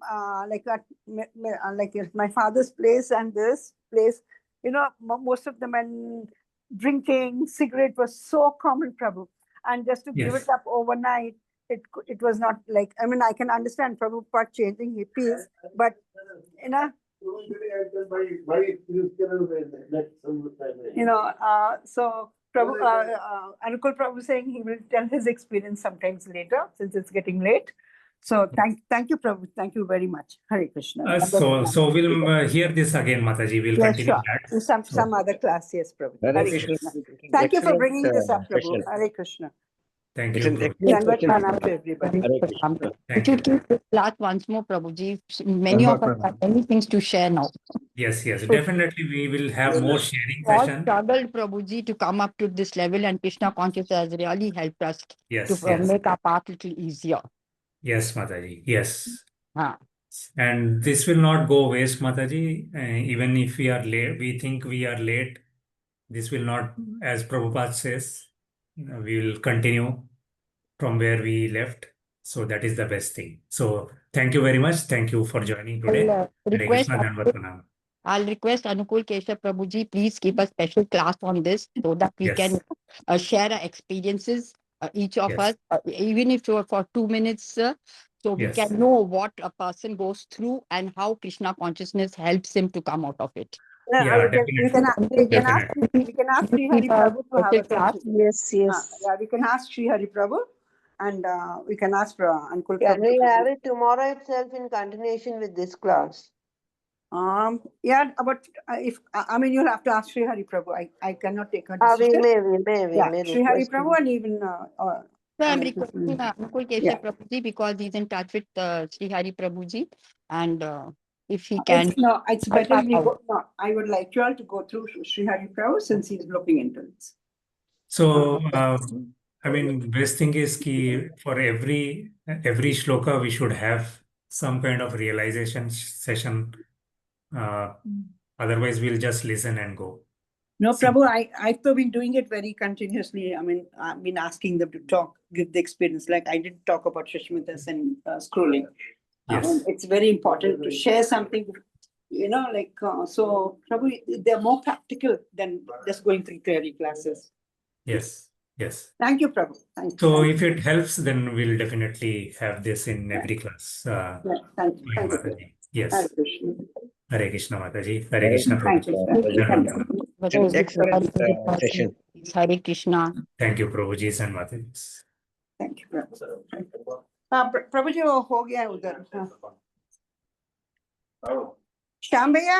like my father's place and this place, most of them and drinking, cigarette was so common, Prabhu, and just to give Yes. it up overnight, it was not like, I mean, I can understand Prabhupada changing hippies, but so Prabhu, Anukul Prabhu saying he will tell his experience sometimes later, since it's getting late. So thank you, Prabhu. Thank you very much. Hare Krishna. So we'll hear this again, Mataji. We'll Yes, continue sure. that. Some other class, yes, Prabhu. Hare Hare Krishna. Krishna. Thank you for Excellent, bringing this up, Prabhu. session. Hare Krishna. Thank It's you, an Prabhu. excellent Dandavat session. pranam to everybody. Hare Krishna. Thank We you. should keep this class once more, Prabhuji. Many of us have many things to share now. Yes, yes. Definitely we will have more sharing We all session. struggled, Prabhuji, to come up to this level, and Krishna consciousness has really helped us Yes, to yes. make our path a little easier. Yes, Mataji. Yes. Huh. And this will not go waste, Mataji. Even if we are late, we think we are late. This will not, as Prabhupada says, we will continue from where we left. So that is the best thing. So thank you very much. Thank you for joining today. I'll Hare request Krishna, Dandavat Pranam. Anukul Keshav Prabhuji, please keep a special class on this so that we Yes. can share our experiences, each of Yes. us, even if for 2 minutes, so we Yes. can know what a person goes through and how Krishna consciousness helps him to come out of it. Yeah, We can ask Sri Hari Prabhu to have a class. session. Yes, yes. Yeah, we can ask Sri Hari Prabhu, and we can ask Anukul Can Prabhu. we have it tomorrow itself in continuation with this class? Yeah, but if I mean, you'll have to ask Sri Hari Prabhu. I cannot take her We decision. may Sri Hari request him. Prabhu, and even So I'm requesting Anukul Keshav Yeah. Prabhuji because he's in touch with Sri Hari Prabhuji, and if he can. It's better if you go. No, I would like you all to go through Sri Hari Prabhu since he's looking into this. So, I mean, best thing is ki for every shloka, we should have some kind of realization session. Otherwise, we'll just listen and go. No, Prabhu, I've been doing it very continuously. I mean, I've been asking them to talk, give the experience. Like I did talk about Shashmitas and scrolling. Yes. It's very important to share something, so Prabhu, they're more practical than just going through theory classes. Yes. Yes. Thank you, Prabhu. Thank you. So if it helps, then we'll definitely have this in every class. Thank you. Thank you. Mataji. Yes. Hare Krishna. Hare Krishna, Mataji. Hare Krishna, Thank Prabhu. you. Hare Excellent session. Krishna. Thank you, Prabhuji and Matajis. Thank you, Prabhu. Prabhuji, हो गया उधर. श्याम भैया